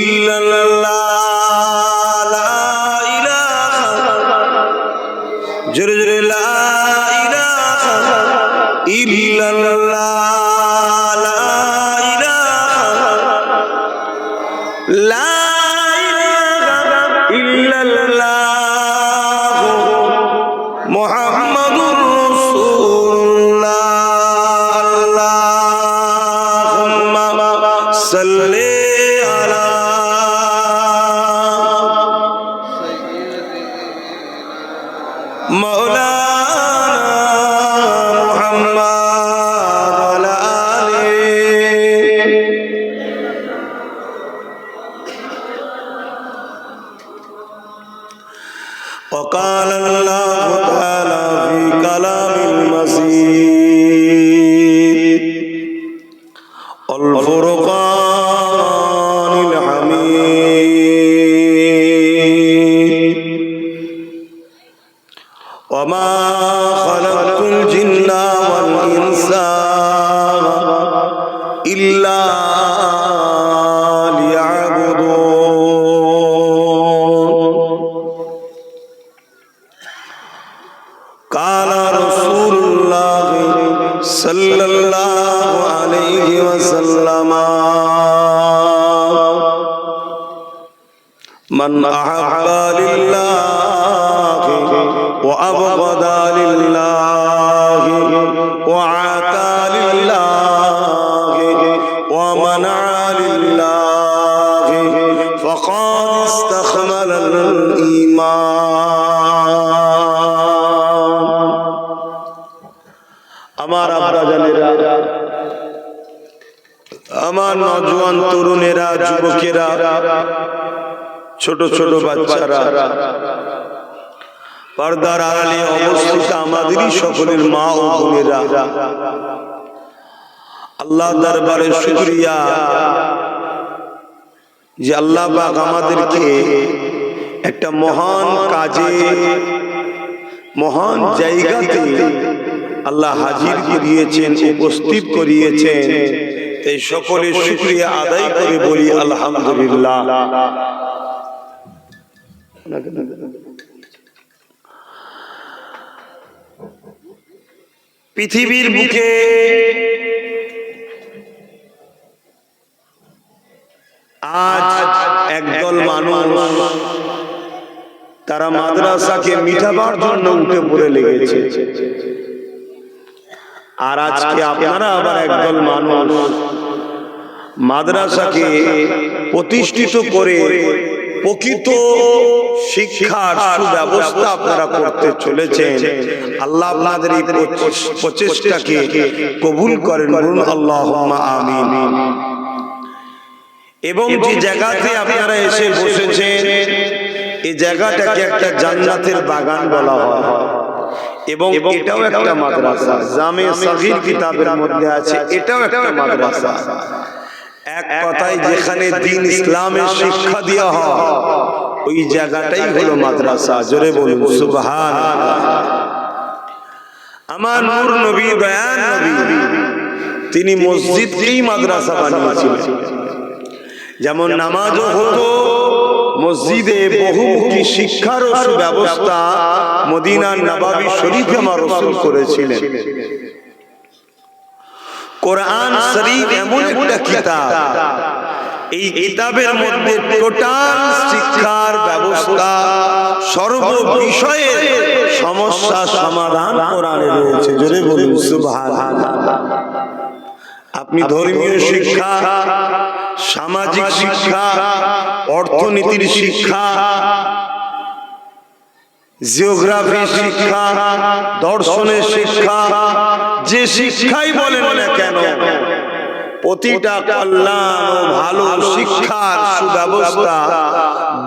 ইল্লাল্লাহ লা ইলাহা জোরে জোরে লা ইলাহা ইল্লাল্লাহ লা ইলাহা লা ইলাহা ইল্লাল্লাহ মুহাম্মাদুর রাসূলুল্লাহ আল্লাহুম্মা সাল্লি আলা মাওলানা মুহাম্মাদ ওয়া আলিহি وقال الله تعالى في كلام المجيد الفرقان الحميد وما خلقت الجن والإنس إلا قال رسول الله صلى الله عليه وسلم من أحب لله وأبغض لله وعطى لله ومنع لله فقد استكمل الإيمان আমার আব্বা জানেরা, আমার নওজোয়ান তরুণেরা, যুবকেরা, ছোট ছোট বাচ্চারা, পর্দার আড়ালে অবস্থিত আমাদেরই সকলের মা ও বোনেরা, আল্লাহ দরবারে শুকরিয়া যে আল্লাহ পাক আমাদেরকে একটা মহান কাজে, মহান জায়গাতে আল্লাহ হাজির করিয়েছেন, উপস্থিত করিয়েছেন। এই সকলের শুকরিয়া আদায় করে বলি আলহামদুলিল্লাহ। পৃথিবীর বুকে আজ একদল মানুষ তারা মাদ্রাসাকে মিটাবার জন্য উঠে পড়ে লেগেছে, আর আজকে আপনারা আবার একদল মানুষ মাদ্রাসাকে প্রতিষ্ঠিত করে প্রকৃত শিক্ষার সুব্যবস্থা আপনারা করতে চলেছেন। আল্লাহ আপনাদের এই প্রচেষ্টাকে কবুল করেন, বলুন আল্লাহুম্মা আমিন। এবং যে জায়গাতে আপনারা এসে বসেছেন, এই জায়গাটাকে একটা জান্নাতের বাগান বলা হয়, এবং এটাও একটা মাদ্রাসা। জামে সাগীর কিতাবের মধ্যে আছে এটাও একটা মাদ্রাসা। এক কথায় যেখানে দ্বীন ইসলামের শিক্ষা দেওয়া হয় ওই জায়গাটাই হলো মাদ্রাসা। জোরে বলুন সুবহানাল্লাহ। আমার নূর নবী, দয়ার নবী, তিনি মসজিদকেই মাদ্রাসা বানিয়েছিলেন। যেমন নামাজও হতো মসজিদে, বহুমুখী শিক্ষারও সুব্যবস্থা মদিনার নববী শরীফে আমার রাসূল করেছিলেন। কোরআন শরীফ এমন একটা কিতাব, এই কিতাবের মধ্যে টোটাল শিক্ষার ব্যবস্থা, সর্ব বিষয়ে সমস্যা সমাধান কোরআনে রয়েছে। জোরে বলুন সুবহানাল্লাহ। আপনি ধর্মীয় শিক্ষা, সামাজিক শিক্ষা, অর্থনীতির শিক্ষা, জিওগ্রাফি শিক্ষা, দর্শনের শিক্ষা, যে শিক্ষাই বলেন না কেন, প্রতিটা কল্যাণ ও ভালো শিক্ষার সুব্যবস্থা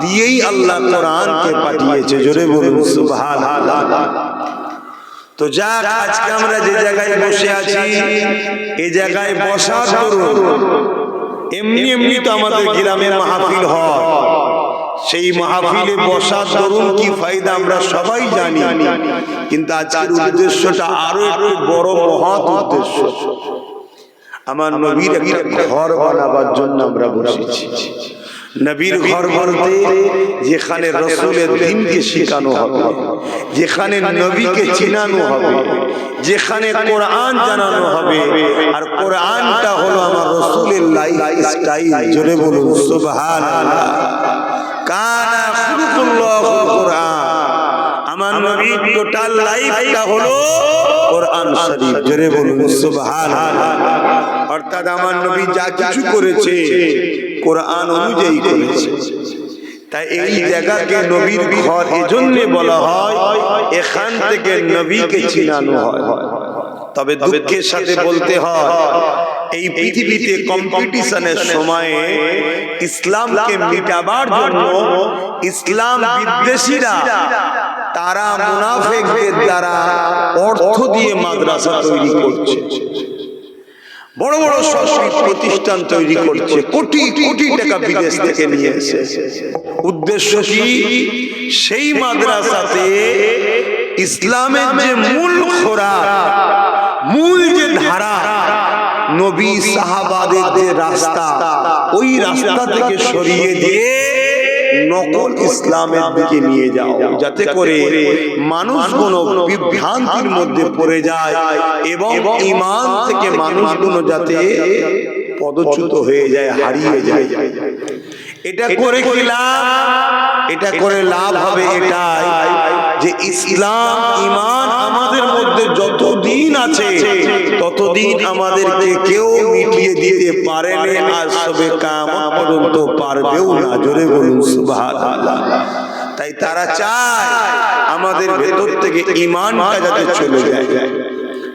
দিয়েই আল্লাহ কোরআনকে পাঠিয়েছে। জোরে বলুন সুবহানাল্লাহ। তো যাক, আজকে আমরা যে জায়গায় বসে আছি, এই জায়গায় বসার দরুন এমনি এমনি তো আমাদের গ্রামের মাহফিল হয়, সেই মাহফিলে বসার দরুন কি ফায়দা আমরা সবাই জানি, কিন্তু আজকের উদ্দেশ্যটা আরো একটু বড়, মহৎ উদ্দেশ্য। আমার নবীর একটা ঘর বানাবার জন্য আমরা বসেছি। নবীর ঘর বলতে যেখানে রাসূলের দ্বীনকে শেখানো হবে, যেখানে নবীকে চিনানো হবে, যেখানে কোরআন জানানো হবে। আর কোরআনটা হলো আমার রাসূলের লাইফ স্টাইল। জোরে বলুন সুবহানাল্লাহ। কানা খুলুকুল্লাহুল কোরআন। আমার নবীর টোটাল লাইফটা হলো কোরআন শরীফ। জোরে বলুন সুবহানাল্লাহ। অর্থাৎ আমার নবী যা কিছু করেছে কোরআন অনুযায়ী করেছে। তাই এই জায়গাকে নবীর ঘর এজন্য বলা হয়, এখান থেকে নবীকে চিনানো হয়। তবে দুঃখের সাথে বলতে হয়, এই পৃথিবীতে কম্পিটিশনের সময়ে ইসলামকে মিটাবার জন্য ইসলাম বিদ্বেষীরা তারা মুনাফিকদের দ্বারা অর্থ দিয়ে মাদ্রাসা তৈরি করছে, বড় বড় সংস্কৃত প্রতিষ্ঠান তৈরি করছে, কোটি কোটি টাকা বিদেশ থেকে নিয়ে এসে। উদ্দেশ্য কি? সেই মাদ্রাসাতে ইসলামের যে মূল খোরাক, মূল যে ধারা, নবী সাহাবাদের যে রাস্তা, ওই রাস্তা থেকে সরিয়ে দিয়ে নকল ইসলামের দিকে নিয়ে যাও, যাতে করে মানুষগুলো বিভ্রান্তির মধ্যে পড়ে যায় এবং ঈমান থেকে মানুষগুলো যাতে পদচ্যুত হয়ে যায়, হারিয়ে যায়। এটা করে কি লাভ? এটা করে লাভ হবে এটাই যে ইসলাম ঈমান আমাদের মধ্যে যতদিন আছে ততদিন আমাদেরকে কেউ মিটিয়ে দিতে পারেনি, আর সবে কিয়ামত পর্যন্ত পারবেও না। জোরে বলুন সুবহানাল্লাহ। তাই তারা চায় আমাদের ভেতর থেকে ঈমানটা যাতে চলে যায়।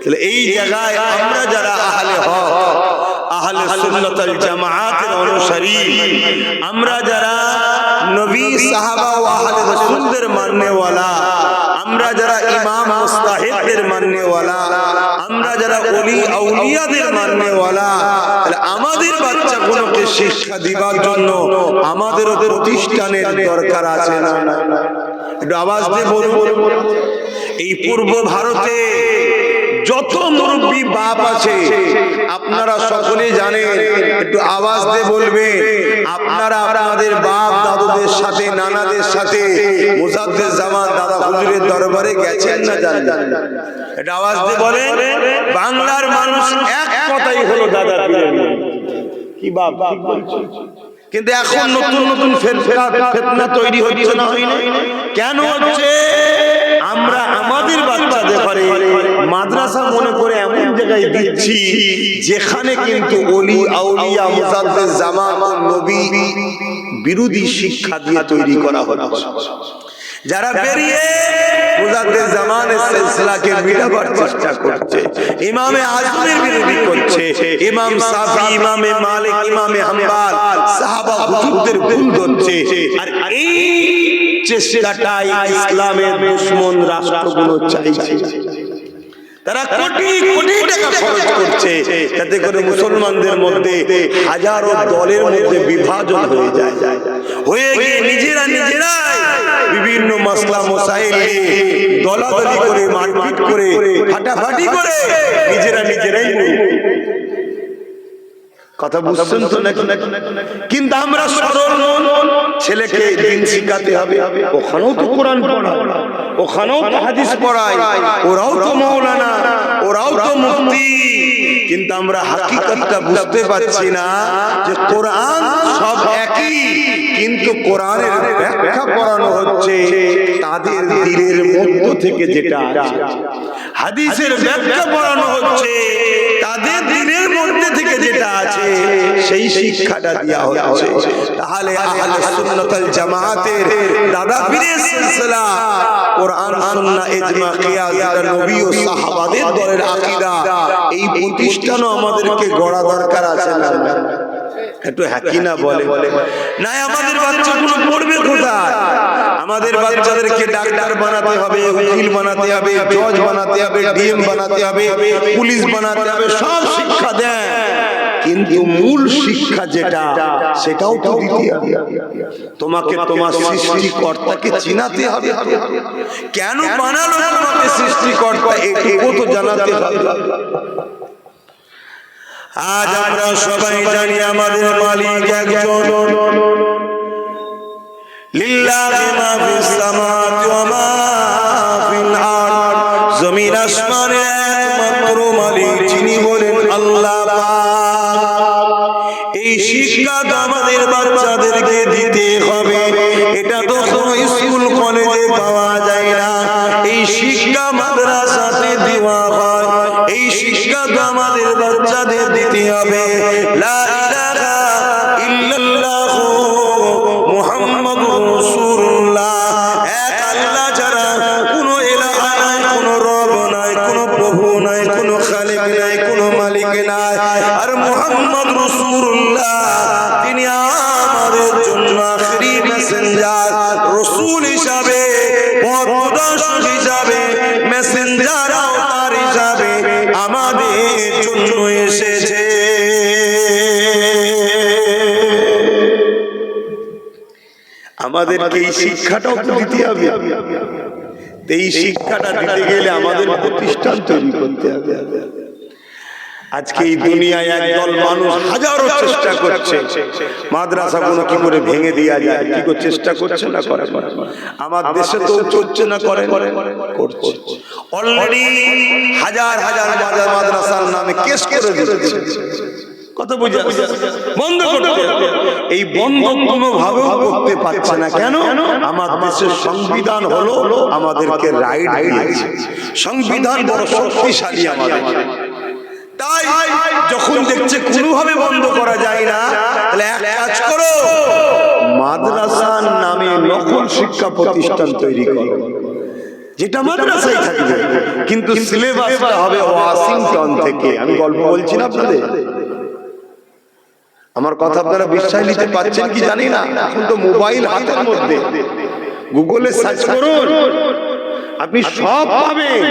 তাহলে এই জায়গায় আমরা যারা আহলে হক, আহলে সুন্নাত ওয়াল জামাআতের অনুসারী, আমরা যারা নবী সাহাবা ও আহলে রাসূলদের মাননেওয়ালা, আমরা যারা ইমাম মুস্তাহিদদের মাননেওয়ালা, আমরা যারা ওলি আউলিয়াদের মাননেওয়ালা, তাহলে আমাদের বাচ্চাগুলোকে শিক্ষা দিবার জন্য আমাদের প্রতিষ্ঠানের দরকার আছে না? একটু আওয়াজ দিয়ে বলুন। এই পূর্ব ভারতে যত মুরব্বী বাপ আছে আপনারা সকলেই জানেন, একটু আওয়াজ দিয়ে বলবে, আপনারা আপনাদের বাপ দাদুদের সাথে, নানাদের সাথে মুজাদ্দিদ জামান দাদা হুজুরের দরবারে গেছেন না জানেন? এটা আওয়াজ দিয়ে বলেন। বাংলার মানুষ এক কথাই হলো দাদা পীরের কি বাপ ঠিক বলছে। কিন্তু এখন নতুন নতুন ফিতনা তৈরি হচ্ছে না? কেন হচ্ছে? আমরা আমাদের বাচ্চাদের ঘরে মাদ্রাসা মনে করে এমন জায়গায় দিচ্ছি যেখানে কিন্তু ওলি আউলিয়া মুজাদ্দিদ জামান ও নবী বিরোধী শিক্ষা দিয়ে তৈরি করা হচ্ছে। যারা বেরিয়ে মুজাদ্দিদ জামানের সিলসিলাকে মিটাবার চেষ্টা করছে, ইমামে আজমের বিরোধী করছে, ইমাম শাফি, ইমামে মালিক, ইমামে হাম্বল, সাহাবা হুজুরদের ভুল ধরছে। আর এই চেষ্টাটাই ইসলামের দুশমন রাষ্ট্রগুলো চাইছে। তারা কোটি কোটি টাকা খরচ করছে যাতে করে মুসলমানদের মধ্যে হাজারো দলের মধ্যে বিভাজন হয়ে যায়, হয়ে গিয়ে নিজেরা নিজেরাই বিভিন্ন মাসলা মাসাইল দলাদলি করে, মারপিট করে, ফাটাফাটি করে নিজেরা নিজেরাই কথা বুঝছেন তো নাকি? কিন্তু আমরা সরল ছেলেকে দিন শিখাতে হবে, ওখানেও তো কোরআন পড়ায়, ওখানেও তো হাদিস পড়ায়, ওরাও তো মাওলানা, ওরাও তো মুফতি। কিন্তু আমরা হাকিকতটা বুঝতে পারছি না যে কোরআন সব একই, কিন্তু কোরআনের ব্যাখ্যা পড়ানো হচ্ছে তাদের দিলের মধ্য থেকে যেটা আছে। হাদিসের ব্যাখ্যা পড়ানো হচ্ছে তাদের দিলের মধ্যে থেকে যেটা আছে, সেই শিক্ষাটা দেওয়া হচ্ছে। তাহলে আহলে সুন্নাত ওয়াল জামাতের দাদা পীরের সিলসিলা, কোরআন সুন্নাহ ইজমা কিয়াস, নবী ও সাহাবাদের দলের আকীদা, এই প্রতিষ্ঠানও আমাদেরকে গড়া দরকার আছে না? একটু হাকি না বলে না? আমাদের বাচ্চাগুলো পড়বে কোথায়? আমাদের বাচ্চাদেরকে ডাক্তার বানাতে হবে, উকিল বানাতে হবে, জজ বানাতে হবে, ডিএম বানাতে হবে, পুলিশ বানাতে হবে, সব শিক্ষা দেন, কিন্তু মূল শিক্ষা যেটা সেটাও তো দিতে হবে। তোমাকে তোমার সৃষ্টিকর্তাকে চিনাতে হবে। কেন বানালো তোমাকে সৃষ্টিকর্তা, এটুকু তো জানাতে হবে। আজ আমরা সবাই জানি আমাদের মালিক একজন, লিল্লাহি মা ফিস সামাওয়াতি ওয়া মা ফিল আরদ, জমিন আসমানের একমাত্র মালিক যিনি বলেন আল্লাহ পাক। এই শিক্ষা আমাদের বাচ্চাদেরকে দিতে হবে। এটা তো কোনো স্কুল কলেজে পাওয়া যায় না, এই শিক্ষা মাদ্রাসাতে দেওয়া হয়। এই শিক্ষা তো আমাদের বাচ্চাদের দিতে হবে। লা ইলাহা ইল্লাল্লাহ মুহাম্মাদুর রাসূলুল্লাহ, এক আল্লাহ ছাড়া কোনো ইলাহা নাই, কোনো রব নাই, কোনো প্রভু নাই, কোনো খালিক নাই, কোনো মালিক নাই। আর মুহাম্মদ রাসূলুল্লাহ তিনি আমাদের জন্য আখেরি মেসেঞ্জার, রাসূল হিসাবে, পথপ্রদর্শক হিসাবে, মেসেঞ্জার আওতার হিসাবে আমাদের জন্য এসেছে। আমাদেরকে এই শিক্ষাটাও তো দিতে হবে। এই শিক্ষাটা দিতে গেলে আমাদের প্রতিষ্ঠান তৈরি করতে হবে। আজকে এই দুনিয়ায় একদল মানুষ হাজারো চেষ্টা করছে মাদ্রাসাগুলো কি করে ভেঙে দেওয়া যায়, কি করে চেষ্টা করছে না করে। আমার দেশে তো চলছে না, করে করছে। অলরেডি হাজার হাজার মাদ্রাসার নামে কেস করে দিচ্ছে। কত বুঝা বন্ধ করতে, এই বন্ধ কোনো ভাবেও করতে পারছে না। কেন? আমার দেশের সংবিধান হলো আমাদেরকে রাইট দিয়েছে, সংবিধান বড় শক্তিশালী আমাদের। তাই যখন দেখছে কোনোভাবে বন্ধ করা যায় না, তাহলে এক কাজ করো, মাদ্রাসার নামে নকল শিক্ষা প্রতিষ্ঠান তৈরি করো, যেটা মাদ্রাসায় থাকবে কিন্তু সিলেবাসটা হবে ওয়াশিংটন থেকে। আমি গল্প বলছি না আপনাদের, আমার কথা আপনারা বিশ্বাস নিতে পারছেন কি জানি না। এখন তো মোবাইল হাতের মধ্যে, গুগলে সার্চ করুন, আপনি সব পাবেন।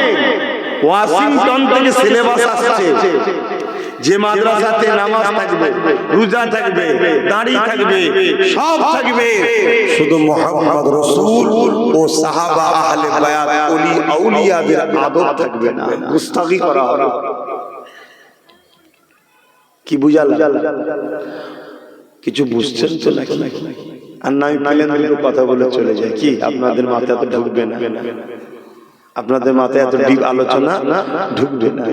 ওয়াশিংটন থেকে সিলেবাস আসছে, যে মাদ্রাসাতে নামাজ থাকবে, রোজা থাকবে, দাড়ি থাকবে, সব থাকবে, শুধু মুহাম্মদ রাসূল ও সাহাবা আহলে বায়াত ওলি আউলিয়াদের আদব থাকবে না, গুস্তাখি করা হবে। কি বুঝালাম? কিছু বুঝছেন তো নাকি? আর না প্লেন দুটো কথা বলে চলে যায়, কি আপনাদের মাথায় তো ঢুকবে না, আপনাদের মাথায় এত ডিপ আলোচনা ঢুকবে না।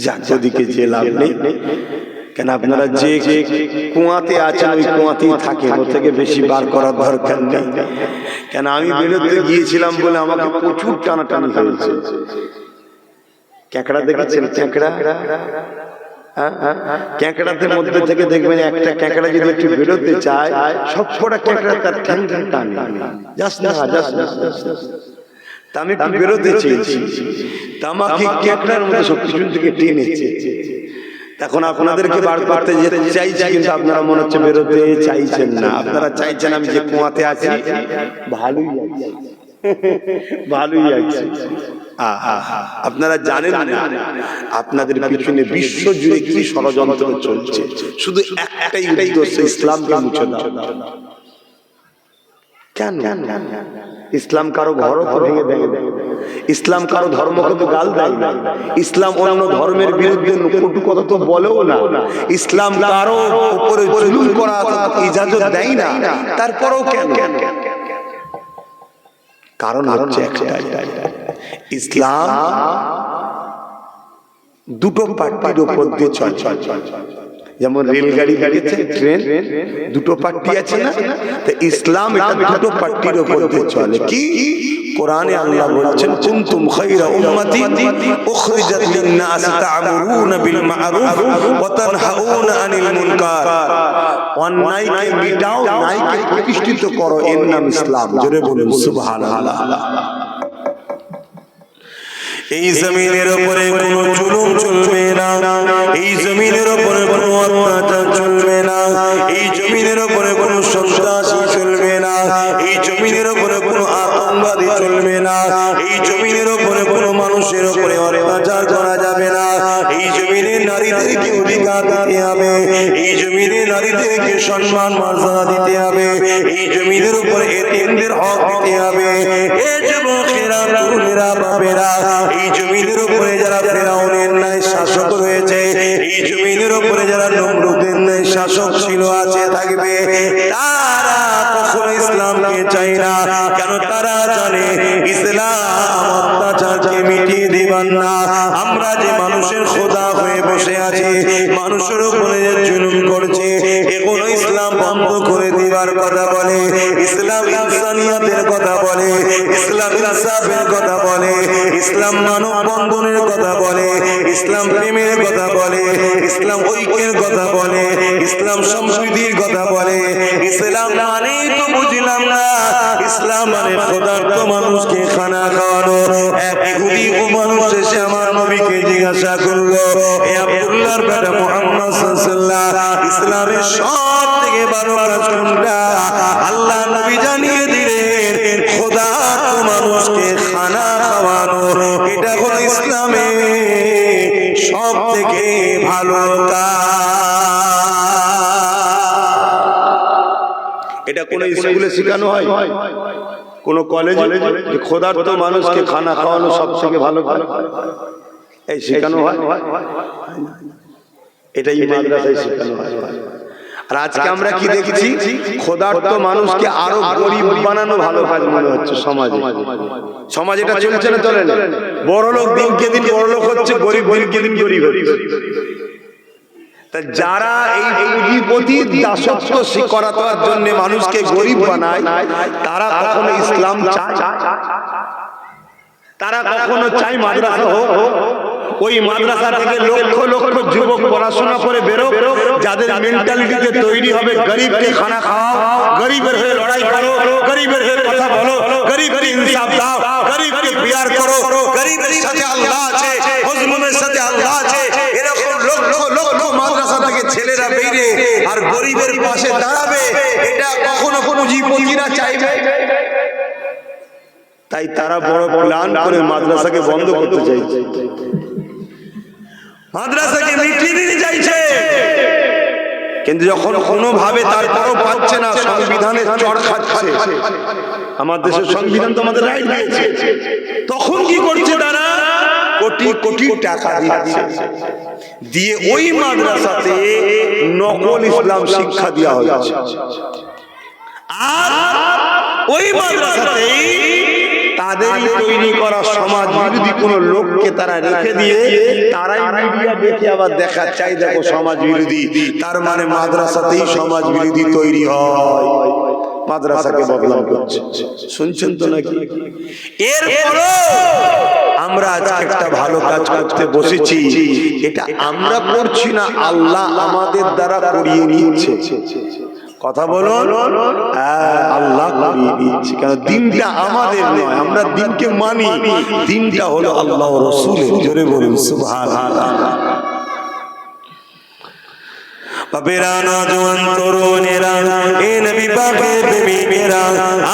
যাক, ওদিকে যে লাভ নেই। কেন আপনারা যে কুয়াতে আছেন ওই কুয়াতেই থাকেন, ওর থেকে বেশি বার করার দরকার নেই। কেন আমি বেরোতে গিয়েছিলাম বলে আমাকে প্রচুর টানাটানি হয়েছে। ক্যাঁকড়া দেখেছেন? ক্যাঁকড়া, ক্যাঁকড়াদের মধ্যে থেকে দেখবেন একটা ক্যাঁকড়া যদি একটু বেরোতে চায়, সবকটা ক্যাঁকড়া তার ঠ্যাং টানে, আমি একটু বেরোতে চেয়েছি, আমাকে ক্যাঁকড়ার মধ্যে সবকিছু থেকে টেনেছে। এখন আপনাদেরকে বার করতে যেতে চাইছি, কিন্তু আপনারা মনে হচ্ছে বেরোতে চাইছেন না। আপনারা চাইছেন আমি যে কুয়াতে আছি ভালোই আছে, ভালোই আছে। আপনারা জানেন না আপনাদের পিছনে বিশ্ব জুড়ে কি ষড়যন্ত্র চলছে, শুধু একটাই উদ্দেশ্য, ইসলামকে মুছে দাও। কেন? ইসলাম কারো ঘরও তো ভেঙে দেয়, ইসলাম কারো ধর্মকে তো গাল দেয় না, ইসলাম অন্য ধর্মের বিরুদ্ধে কটু কথা তো বলেও না, ইসলাম কারো উপরে জুলুম করা ইজাজত দেয় না। তারপরেও কেন? কারণ হচ্ছে একটাই, ইসলাম দুটো পার্টির উপর দিয়ে চলে। যেমন রেলগাড়ি গাড়িতে ট্রেন দুটো পার্টি আছে না, তো ইসলাম এটা দুটো পার্টির উপর দিয়ে চলে। কি? কোরআনে আল্লাহ বলেছেন, কুনতুম খায়রা উম্মাতিন উখরিজাত লিন-নাস তা'মুরুনা বিল মা'রুফ ওয়া তানহাউনা আনিল মুনকার। অন্যায়কে মিটাও, ন্যায়কে প্রতিষ্ঠিত করো, এর নাম ইসলাম। জোরে বলুন সুবহানাল্লাহ। এই জমিনের উপরে কোনো জুলুম চলবে না, এই জমিনের উপরে কোনো অত্যাচার চলবে না, এই জমিনের উপরে কোনো সন্ত্রাসী চলবে না, এই জমিনের উপরে কোনো আতঙ্কবাদী চলবে না, এই জমিনের উপরে কোনো মানুষের উপরে অত্যাচার করা যাবে না। এই জমিনে নারীদেরকে অধিকার দিতে হবে, এই জমিনে নারীদেরকে সম্মান মর্যাদা দিতে হবে, এই জমিনের উপরে এতিমদের হক দিতে হবে। এ যুবকেরা, তরুণেরা, বাপেরা, এই জমিনের উপরে যারা ফেরাউনের ন্যায় শাসক রয়েছে, এই জমিনের উপরে যারা নমরুদের ন্যায় শাসক ছিল, আছে, থাকবে, তারা কখনো বান্দা, আমরা যে মানুষের খোদা হয়ে বসে আছি, মানুষের উপরে যে জুলুম করছে, এগুলো ইসলাম বন্ধ করে দিবার কথা বলে, ইসলাম ইনসানিয়তের কথা বলে, ইসলাম ইনসাফের কথা বলে, ইসলাম মানব বন্ধনের কথা বলে, ইসলাম প্রেমের কথা বলে, ইসলাম ঐক্যের কথা বলে, ইসলাম সম্প্রীতির কথা বলে। ইসলাম মানেই তো বুঝলাম না, ইসলাম মানে ক্ষুধার্ত মানুষকে খানা খাওয়ানো। এক ইহুদি মানুষ এসে আমার নবীকে জিজ্ঞাসা করলো, হে আব্দুল্লাহর বেটা মুহাম্মদ সাল্লাল্লাহু আলাইহি ওয়াসাল্লাম, ইসলামের সবথেকে বড় কাজ কোনটা? আল্লাহ নবী জানিয়ে দিলেন, ক্ষুধার্ত মানুষকে খানা খাওয়ানো, এটা হলো ইসলামের সবথেকে ভালো কাজ। এটা কোন স্কুলে শেখানো হয়, কোন কলেজে যে ক্ষুধার্ত মানুষকে খানা খাওয়ানো সবথেকে ভালো কাজ, এই শেখানো হয়? এটাই মাদ্রাসায় শেখানো হয়। আর আজকে আমরা কি দেখেছি, ক্ষুধার্ত মানুষকে আরো গরিব বানানো ভালো কাজ মনে হচ্ছে সমাজে। সমাজ এটা চলছে না, চলে না? বড় লোক দিনকে দিন বড় লোক হচ্ছে, গরিব দিনকে দিন গরিব হচ্ছে। তা যারা এই পুঁজিপতির দাসত্ব করার জন্য মানুষকে গরিব বানায়, তারা কখনো ইসলাম চায়? তারা কখনো চায় মাদ্রাসা হোক? ওই মাদ্রাসা থেকে লক্ষ লক্ষ যুবক পড়াশোনা করে বেরো, যাদের মেন্টালিটিতে তৈরি হবে গরিবকে খানা খাওয়াও, গরিবের হয়ে লড়াই করো, গরিবের হয়ে কথা বলো, গরিবের ইনসাফ দাও, গরিবকে বিয়ার করো, গরিবের সাথে আল্লাহ আছে, মজলুমের সাথে আল্লাহ আছে। এরকম লক্ষ লক্ষ মাদ্রাসা থেকে ছেলেরা বেরিয়ে আর গরিবের পাশে দাঁড়াবে, এটা কখনো পুঁজিপতিরা চাইবে? তাই তারা বড় প্ল্যান করে মাদ্রাসাকে বন্ধ করতে চাইছে, মাদ্রাসাকে মিটিয়ে দিতে চাইছে। কিন্তু যখন কোনোভাবে তারপরও পাচ্ছে না, সংবিধানের চড় খাচ্ছে, আমার দেশের সংবিধান তো আমাদের রাইট দিয়েছে, তখন কি করছে তারা? কোটি কোটি টাকা দিচ্ছে, দিয়ে ওই মাদ্রাসাতে নকল ইসলাম শিক্ষা দেওয়া হচ্ছে। আর ওই মাদ্রাসাতেই তাদেরই তৈরি করা সমাজ বিরোধী কোন লোককে তারা রেখে দিয়ে তারাই মিডিয়া দেখে আবার দেখা চাই, দেখো সমাজ বিরোধী, তার মানে মাদ্রাসাতেই সমাজ বিরোধী তৈরি হয়, মাদ্রাসাকে বদনাম করছে। শুনছেন তো নাকি? এরপরও আমরা আজকে একটা ভালো কাজ করতে বসেছি, এটা আমরা করছি না, আল্লাহ আমাদের দ্বারা করিয়ে নিচ্ছে। কথা বলুন, আল্লাহ করিয়ে দিচ্ছে। কেন? দিনটা আমাদের নয়, আমরা দিনকে মানি, দিনটা হলো আল্লাহ রাসূলের। জোরে বলুন সুবহানাল্লাহ। বাবেরা, নওজোয়ান তরুণেরা, এ নবী পাকের প্রেমিকেরা,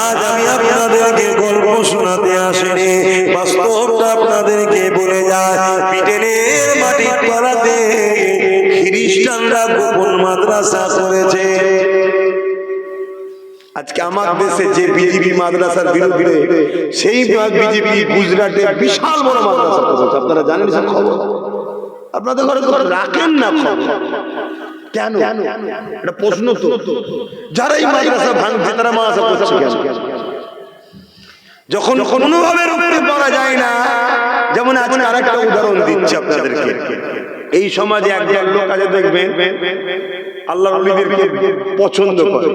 আজ আমি আপনাদেরকে গল্প শোনাতে আসিনি, বাস্তবটা আপনাদেরকে বলে যায়। ব্রিটেনের মাটির তলাতে খ্রিস্টানরা গোপন মাদ্রাসা করেছে। আজকে আমার দেশে যে বিজেপি মাদ্রাসার বিরুদ্ধে, সেই বিজেপি গুজরাটে বিশাল বড় মাদ্রাসা করেছে। আপনারা জানেন সব খবর? আপনাদের ঘরে রাখেন না খবর? কেন? এটা প্রশ্ন তো। যারা এই মাদ্রাসা ভাঙছে তারা মাদ্রাসা করছে কেন? যখন কোনোভাবে রুখতে পারা যায় না, যেমন আজকে আরেকটা উদাহরণ দিচ্ছি আপনাদেরকে। এই সমাজে একজন লোক আছে, দেখবেন আল্লাহর ওলিদেরকে পছন্দ করে,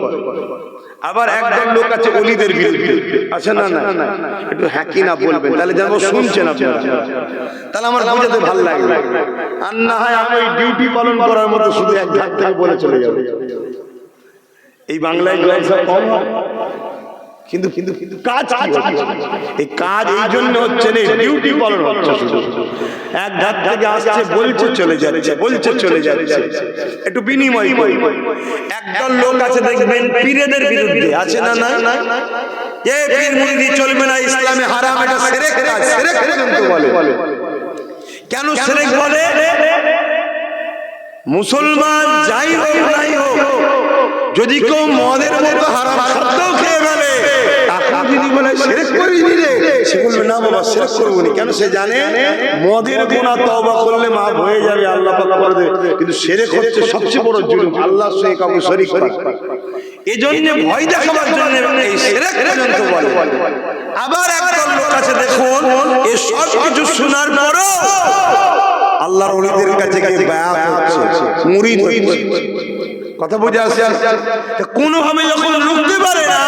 আবার একজন লোক আছে ওলিদের বিরুদ্ধে, আছে না? না, একটু হ্যাঁ কি না বলবেন, তাহলে যেন শুনছেন আপনারা, তাহলে আমার বুঝাতে ভালো লাগবে। আর না হয় আমি ডিউটি পালন করার মতো শুধু এক ধার থেকে বলে চলে যাবে। এই বাংলায় জলসা কম, কিন্তু কিন্তু কাজ এই কাজ এই জন্য হচ্ছে না, ডিউটি পালন হচ্ছে শুধু এক ধার থেকে আসছে, বলছে চলে যাচ্ছে, বলছে চলে যাচ্ছে, একটু বিনিময় করি। একদল লোক আছে দেখবেন পীরেদের বিরুদ্ধে, আছে না? না, এই পীর মুরিদি চলবে না, ইসলামে হারাম, এটা শিরক কাজ, শিরক পর্যন্ত বলে। কেন শিরক বলে? মুসলমান যাই হোক নাই হোক, যদি কেউ মদের মতো হারাম খাদ্য খেয়ে ফেলে, তাকে যদি বলে শিরক করিনি রে, সে বলবে না বাবা শিরক করব না। কেন? সে জানে মদের গুনাহ তওবা করলে মাফ হয়ে যাবে, আল্লাহ পাক করে দেবে। কিন্তু শিরক হচ্ছে সবচেয়ে বড় জুলুম, আল্লাহর সঙ্গে কাউকে শরীক করা। এজন্য ভয় দেখাবার জন্য এই শিরক পর্যন্ত বলে। আবার একদল লোক আছে দেখুন, এই সব কিছু শোনার পরও আল্লাহর ওলিদের কাছে গিয়ে বায়াত হচ্ছে, মুরিদ হচ্ছে। কথা বুঝে আসছে? কোনোভাবে যখন রুখতে পারে না,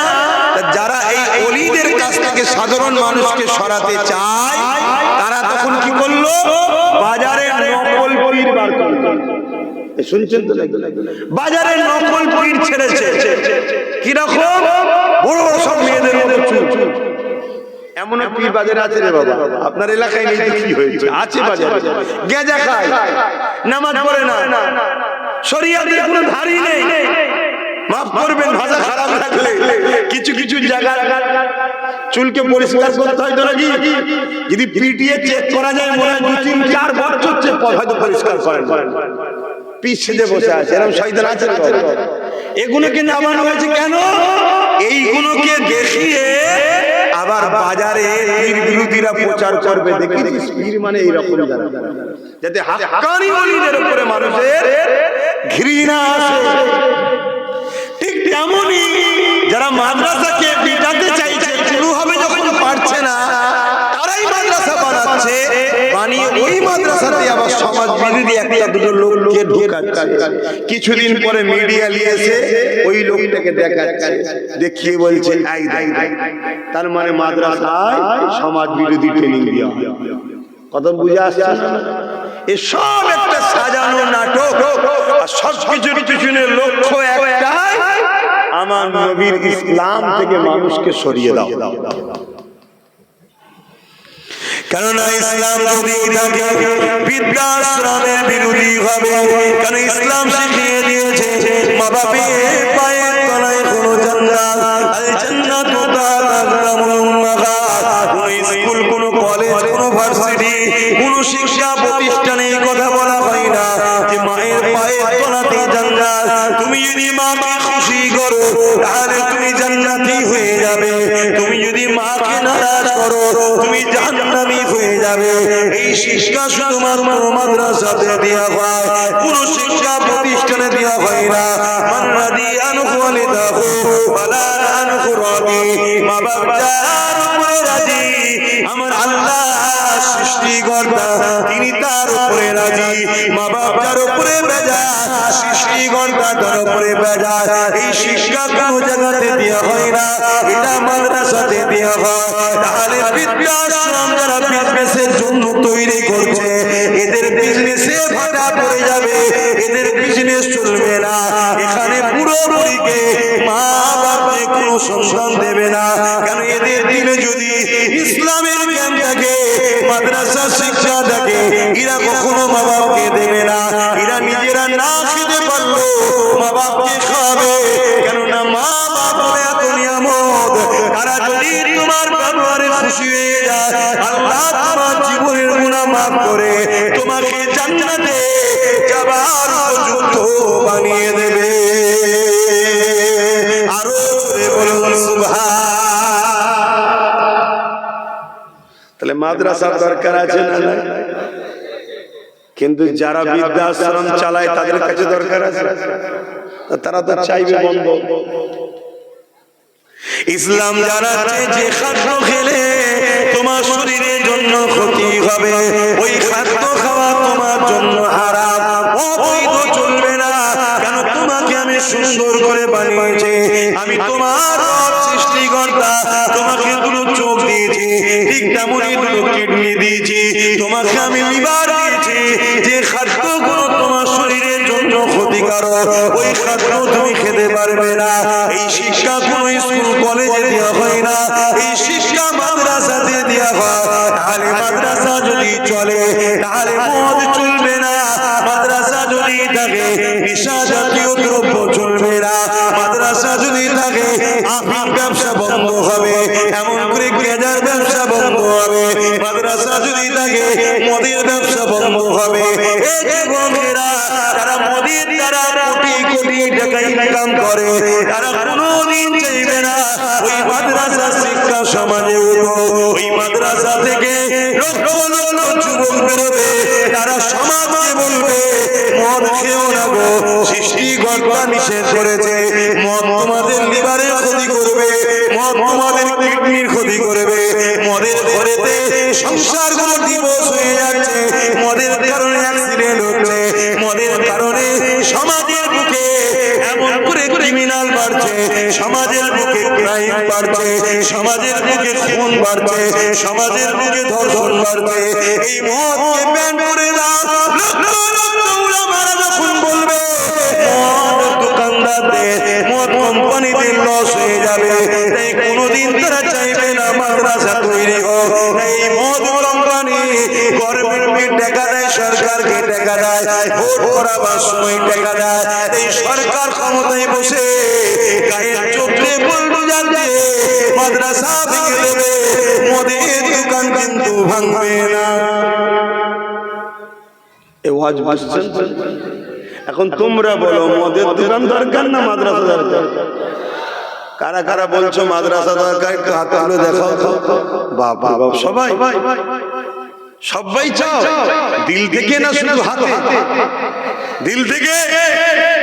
যারা এই ওলিদের কাছ থেকে সাধারণ মানুষকে সরাতে চায়, তারা তখন কি করলো? বাজারে নকল পীর বার করলো। শুনছেন তো? বাজারে নকল পীর ছেড়েছে। কিরকম? বড় বড় সব মেয়েদের মতো চুল। এমন পীর বাজারে আছে রে বাবা, আপনার এলাকায় নেই কি হয়েছে? আছে বাজারে। গেঁজা খায়, নামাজ পড়ে না, শরিয়াতের কোনো ধারই নেই। মাফ করবেন ভাষা খারাপ লাগলে, কিছু কিছু জায়গা চুলকে পরিষ্কার করতে হয় তো নাকি? যদি পিটিয়ে চেক করা যায়, মনে হয় 2-3-4 বছর চেক হয়তো পরিষ্কার করেন। পিছ সেজে বসে আছে, এরকম শয়তান আছে। এগুলোকে নামানো হয়েছে কেন? এইগুলোকে দেখিয়ে আবার বাজারে পীর বিরোধীরা প্রচার করবে, দেখেছিস পীর মানে এইরকম, যাতে হাক্কানি ওলিদের উপরে মানুষের ঘৃণা আসে। ঠিক তেমনই যারা মাদ্রাসাকে পিটাতে চাইছে, কোনোভাবে যখন পারছে না, তারাই মাদ্রাসা বানাচ্ছে, বানিয়ে ওই মাদ্রাসাতে আবার সমাজ বিরোধী একটা দুটো লোককে ঢোকাচ্ছে। কিছুদিন পরে মিডিয়া নিয়েছে ওই লোকটাকে দেখাচ্ছে, দেখিয়ে বলছে আই দাই, তার মানে মাদ্রাসায় সমাজ বিরোধী ট্রেনিং দেওয়া হয়। কথা বুঝে আসছে? এসব একটা সাজানো নাটক, আর সব কিছুর পিছনে লক্ষ্য একটাই, আমার নবীর ইসলাম থেকে মানুষকে সরিয়ে দাও। কেননা ইসলাম যদি থাকে বৃদ্ধাশ্রমের বিরোধী হবে। কারণ ইসলাম শিখিয়ে দিয়েছে মা বাপের পায়ের তলায় কোনো জান্নাত, আল জান্নাতু তাহতাল উম্মাহাত। কোনো স্কুল, কোনো কলেজ, কোনো ভার্সিটি, কোনো শিক্ষা প্রতিষ্ঠানে কথা বলা হয় না যে মায়ের পায়ের তলাতে জান্নাত। তুমি যদি মাকে খুশি করো তাহলে তুমি জান্নাতি হয়ে যাবে, তুমি যদি মাকে নারাজ করো তুমি জাহান্নামী হয়ে যাবে। এই শিক্ষা শুধুমাত্র মাদ্রাসাতে দেওয়া হয়, কোন শিক্ষা প্রতিষ্ঠানে দেওয়া হয় না। মান্নাদি আনহু ওয়ালিদাহু ওয়ালা আনহু রাদি। মা বাবা যার উপরে রাজি, আমার আল্লাহ সৃষ্টিকর্তা তিনি তার উপরে রাজি। মা বাবার উপরে বেজার, সৃষ্টিকর্তা তার উপরে বেজার। এই শিক্ষা কোনো জায়গাতে দেওয়া হয় না, এটা মাদ্রাসাতে দেওয়া হয়। তাহলে বৃদ্ধাশ্রম যারা বিজনেসের জন্য তৈরি করছে, এদের বিজনেসে ভাটা পড়ে যাবে, এদের বিজনেস চলবে না। এখানে পুরোপুরিকে মা বাবাকে কোনো সন্তান দেবে না। কেন? এদের দিনে যদি ইসলামের জ্ঞান থাকে, মাদ্রাসা শিক্ষা থাকে, এরা কখনো মা বাপকে দেবে না। এরা নিজেরা না খেতে পারলো মা বাপকে খাবে। কেননা মা বাপ এত নিয়ামত, তারা যদি তোমার ব্যবহারে খুশি হয়ে যায়, আল্লাহ তোমার জীবনের গুনাহ মাফ করে তোমাকে জান্নাতে যাবার উপযুক্ত বানিয়ে দেবে। আরো জোরে বলুন সুবহান। তাহলে মাদ্রাসার দরকার আছে না? কিন্তু যারা বৃদ্ধাশ্রম চালায় তাদের কাছে দরকার আছে, তারা তো চাইবে বন্ধ। ইসলাম জানাচ্ছে যে খাদ্য খেলে তোমার শরীরের জন্য ক্ষতি হবে, ওই খাদ্য খাওয়া তোমার জন্য হারাম, অবৈধ, চলবে না। কেন? তোমাকে আমি সুন্দর করে বানিয়েছি, আমি তোমার সৃষ্টিকর্তা, তোমাকে দুটো চোখ দিয়েছি, ঠিক তেমনই দুটো কিডনি দিয়েছি, তোমাকে আমি লিভার দিয়েছি। যে খাদ্যগুলো তোমার শরীরের জন্য ক্ষতিকারক, ওই খাদ্য তুমি খেতে পারবে না। এই শিক্ষা কোনো স্কুল কলেজে দেওয়া হয় না, এই শিক্ষা মাদ্রাসাতে দেওয়া হয়। তাহলে মাদ্রাসা যদি চলে তাহলে মদ চলবে না, মাদ্রাসা যদি থাকে নেশা জাতীয় দ্রব্য চলবে না, মাদ্রাসা যদি থাকে আফিম ব্যবসা বন্ধ হবে, এমন করে গেঁজার ব্যবসা বন্ধ হবে। মাদ্রাসা যদি থাকে মদের ব্যবসা বন্ধ হবে। এই যুবকেরা যারা মোদির দ্বারা কোটি কোটি টাকা ইনকাম করে, তারা কোনোদিন চাইবে না ওই মাদ্রাসা শিক্ষা সমাজে উঠো। ওই মাদ্রাসা থেকে লক্ষ লক্ষ যুবক বেরোবে, তারা সমাজে বলবে মদ খেও না গো, সৃষ্টিকর্তা নিষেধ করেছে। মদ তোমাদের লিভারের ক্ষতি করবে, মদ তোমাদের কিডনির ক্ষতি করবে। মদের ঘরেতে সংসারগুলো ডিভোর্স হয়ে যাচ্ছে, মদের কারণে অ্যাক্সিডেন্ট হচ্ছে, মদের কারণে সমাজের বুকে এমন করে ক্রিমিনাল বাড়ছে, সমাজের বুকে ক্রাইম বাড়ছে, সমাজের বুকে খুন বাড়ছে, সমাজের বুকে ধর্ষণ বাড়ছে। এই মদকে ব্যান করে দাও। যখন বলবে মদ দোকানদারদের, মদ কোম্পানিদের লস হয়ে যাবে, তাই কোনোদিন তারা চাইবে না মাদ্রাসা তৈরি হোক। এই মদ কোম্পানি গভর্নমেন্টকে টাকা দেয়, সরকারকে টাকা দেয়, ভোট করাবার সময় টাকা দেয়। এই সরকার ক্ষমতায় বসে গায়ের চোখে বলবো যাচ্ছে মাদ্রাসা ভেঙে দেবে, মদের দোকান কিন্তু ভাঙবে না। এখন তোমরা বলো মদের দোকান দরকার না মাদ্রাসা দরকার? কারা কারা বলছো মাদ্রাসা দরকার? একটু হাত তুলে দেখাও তো। বাবা সবাই সবাই চাও দিল থেকে না শুধু হাতে? দিল থেকে,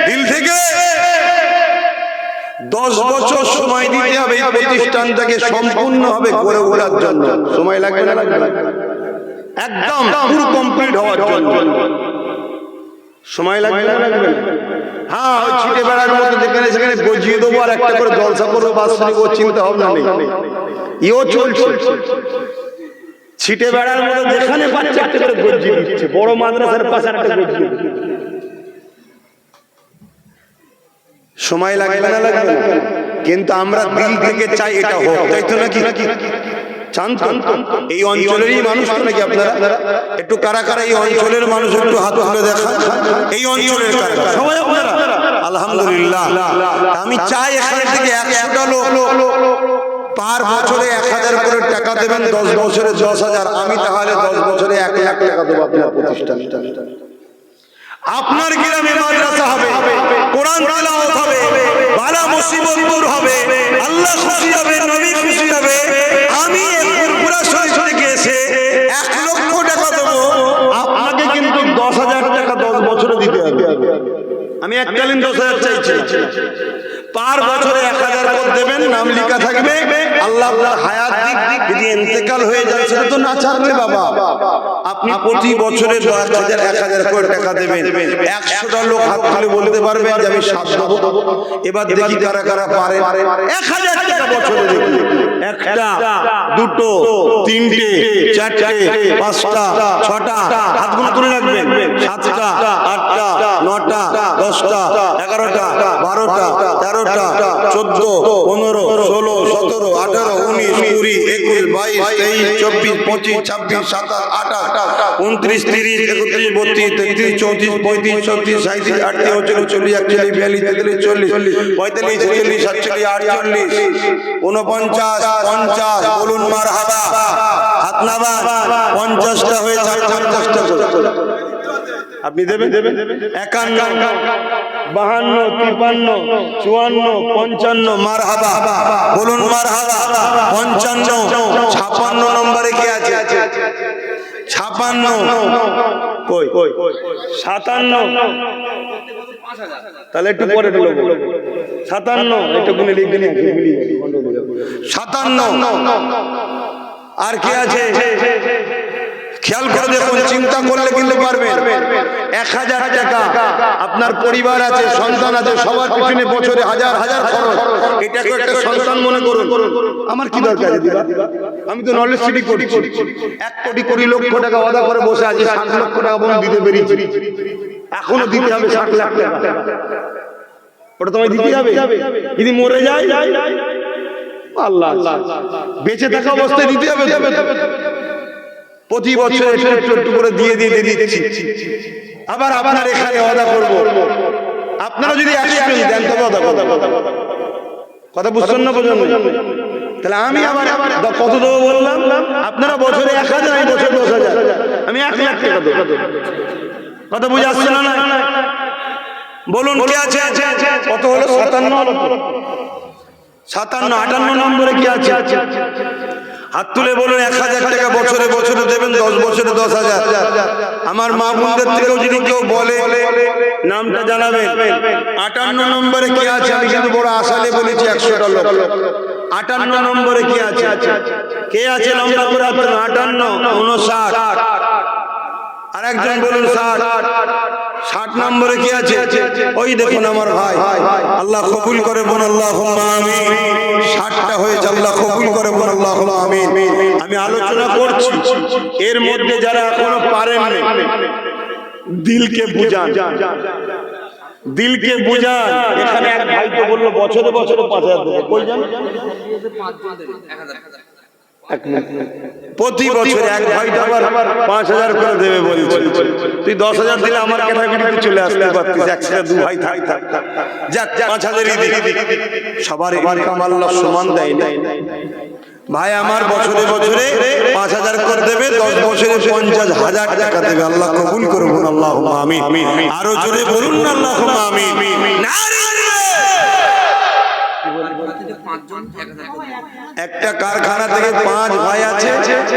দিল থেকে। 10 বছর সময় দিতে হবে এই প্রতিষ্ঠানটাকে সম্পূর্ণভাবে গড়ে ওঠার জন্য। সময় লাগবে না? লাগবে একদম পুরো কমপ্লিট হওয়ার জন্য সময় লাগবে না? লাগবে। হ্যাঁ, ওই ছিটে বেড়ার মতো যেখানে সেখানে গজিয়ে দেবো আর একটা করে জলসা করবো, বাস ও চিন্তা ভাবনা নেই। ইও চলছে ছিটে বেড়ার মতো, যেখানে পাচ্ছে একটা করে গজিয়ে দিচ্ছে। বড় মাদ্রাসার পাশে একটা গজিয়ে দিচ্ছে। সময় লাগবে না? লাগবে। কিন্তু আমরা দিল থেকে চাই এটা হোক, তাই তো নাকি? চান তো? এই অঞ্চলেরই মানুষ তো নাকি আপনারা? একটু কারা কারা এই অঞ্চলের মানুষ একটু হাত তুলে দেখান। এই অঞ্চলের সবাই আপনারা? আলহামদুলিল্লাহ। আমি চাই এখান থেকে 100টা লোক পার বছরে 1000 করে টাকা দেবেন, 10 বছরে 10,000। আমি তাহলে 10 বছরে 1 লাখ টাকা দেবো আপনার প্রতিষ্ঠান। আপনার গ্রামে মাদ্রাসা হবে, কোরআন তেলাওয়াত হবে, বালা মুসিবত দূর হবে, আল্লাহ খুশি হবে, নবী খুশি হবে। আমি পুরা শরীর থেকে এসে 1 লক্ষ টাকা দেবো, আপনাকে কিন্তু 10,000 টাকা 10 বছরে দিতে হবে। আমি এককালীন 10,000 চাইছি, পার বছরে 1000 করে দেবেন, নাম লেখা থাকবে। আল্লাহ আপনার হায়াত দিক, যদি ইন্তেকাল হয়ে যায় সেটা তো না ছাড়বে বাবা। আপনি প্রতি বছরে 10,000 করে টাকা দেবেন। 100টা লোক হাত তুলে বলতে পারবেন যে আমি 7 দেবো। এবার দেখি কারা কারা পারে। 1000 টাকা বছরে দেখি, 1টা 2টো 3টে 4টে 5টা 6টা হাতগুলো তুলে রাখবেন। 7টা 8টা 9টা 10টা 11টা 12টা 13টা 14 15 16 17 18 19 20 21 22 23 24 25 26 27 28 29 30 31 32 33 34 35 36 37 38 39 40 41 42 43 44 45 46 47 48 49 50 বলুন মারহাবা। হাত নামান। 50টা হয়ে যায়, 50টা করে আপনি দেবেন। 51 52 53 54 55 মারহাবা বলুন মারহাবা। 55 56 নম্বরে কি আছে? 56 কই 57 তাহলে একটু পরে দিল 57 একটু গুনে লিখে নিন 57 আর কি আছে খেয়াল করে দেখুন, চিন্তা করলে কিন্তু পারবেন। 1000 টাকা আপনার পরিবার আছে, সন্তান আছে, সবার পিছনে বছরে হাজার হাজার খরচ। এটাকে একটা সন্তান মনে করুন। আমার কি দরকার দিবা? আমি তো নলেজ সিটি করছি। 1 কোটি 20 লক্ষ টাকা ওয়াদা করে বসে আছি, 60 লক্ষ টাকা বন্ধ দিতে পেরেছি। এখনো দিতে হবে 60 লাখ টাকা। ওটা তোমায় দিতে হবে। যদি মরে যায় আল্লাহ, বেঁচে থাকা অবস্থায় দিতে হবে। প্রতি বছর একটু একটু করে দিয়ে দিচ্ছি। আবার আপনার এখানে ওয়াদা করব, আপনারা যদি 100 দেন তবে কথা বুঝছেন না? বোঝেন তাহলে আমি আবার কত দেবো বললাম? আপনারা বছরে 1000, আমি বছরে 10,000, আমি 1 লাখ টাকা দেবো। কথা বুঝে আসছে না? বলুন কে আছে? কত হলো? 57 হলো। 57, 58 নম্বরে কি আছে? হাত তুলে বলুন 1000 টাকা বছরে বছরে দেবেন, 10 বছরে 10,000। আমার মা বোনদের থেকেও যদি কেউ বলে নামটা জানাবেন। 58 নম্বরে কি আছে? আমি কিন্তু বড় আশালে বলেছি 100টা লোক। 58 নম্বরে কি আছে? কে আছে লম্বা করে? 58, 59, আর একজন বলুন 60। 60 নম্বরে কি আছে? ওই দেখুন আমার ভাই, আল্লাহ কবুল করে বলুন আল্লাহুম্মা আমিন। 60টা হয়েছে, আল্লাহ কবুল করে বলুন আল্লাহুম্মা আমিন। আমি আলোচনা করছি, এর মধ্যে যারা এখনো পারেন না, দিলকে বুঝান, দিলকে বুঝান। এখানে এক ভাই তো বললো বছরে বছরে 5,000 দেবে, কই যান? প্রতি বছর এক ভাইটা আবার 5,000 করে দেবে বলছে। তুই 10,000 দিলে আমার ক্যাটাগরিতে চলে আসতে পারতিস, একসাথে 2 ভাই থাক। যাক 5,000ই দিবি। সবার ইনকাম আল্লাহ সমান দেয় না ভাই। আমার বছরে বছরে 5,000 করে দেবে, 10 বছরে 50,000 টাকা দেবে। আল্লাহ কবুল করুন আল্লাহুম্মা আমিন। আরো জোরে বলুন আল্লাহুম্মা আমিন। একটা কারখানা থেকে 5 ভাই আছে,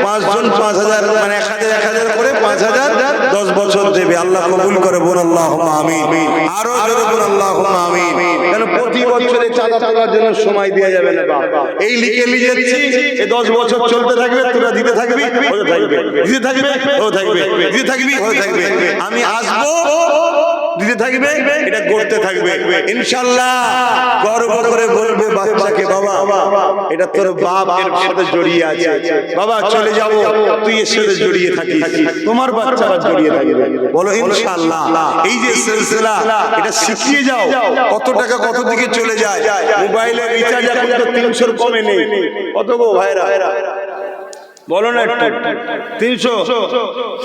5 জন 5,000, মানে 1,000 করে 5,000 10 বছর দেবে। আল্লাহ কবুল করে বলুন আল্লাহুম্মা আমিন। আরো জোরে বলুন আল্লাহুম্মা আমিন। কেন প্রতি বছরে চাঁদা তোলার জন্য সময় দেওয়া যাবে না বাপ। এই লিখে লিখেছি, এই 10 বছর চলতে থাকবে, তোরা দিতে থাকবি, হতে থাকবে, দিতে থাকবে, হতে থাকবে, দিতে থাকবি, হতে থাকবে। আমি আসবো, দিতে থাকবে, এটা করতে থাকবে ইনশাআল্লাহ। গর্ব করে বলবে বাচ্চাকে, বাবা এটা তোর বাপ এর সাথে জড়িয়ে আছে, বাবা চলে যাব, তুই এর সাথে জড়িয়ে থাকিস, তোমার বাচ্চারা জড়িয়ে থাকবে। বলো ইনশাআল্লাহ। এই যে সিলসিলা, এটা শিখিয়ে যাও। কত টাকা কত দিকে চলে যায়। মোবাইলে রিচার্জ এখন তো 300 কমে নেই। কত গো ভাইরা বলো না একটু? 300,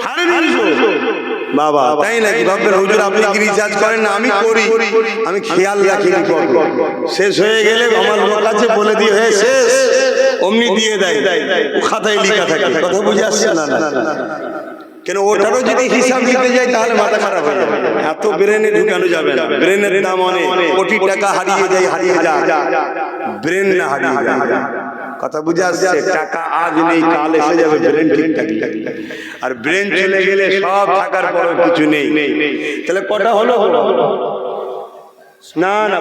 350 বাবা, তাই নাকি? ভাববেন হুজুর আপনি কি রিচার্জ করেন না? আমি করি, আমি খেয়াল রাখি। শেষ হয়ে গেলে আমার লোক আছে, বলে দিয়ে হয়ে শেষ, অমনি দিয়ে দেয়, খাতায় লেখা থাকে। কথা বুঝে আসছে না? কেন ওটারও যদি হিসাব নিতে যাই তাহলে মাথা খারাপ হয়ে যাবে। এত ব্রেনে ঢুকানো যাবে না। ব্রেনের দাম অনেক, কোটি টাকা হারিয়ে যায়, হারিয়ে যায়, ব্রেন না হারিয়ে যায়। কথা বুঝে আসছে? টাকা আজ নেই, কাল এসে যাবে, ব্রেন ঠিকঠাক। আর ব্রেন চলে গেলে সব থাকার পরও কিছু নেই। তাহলে কটা হলো? না না,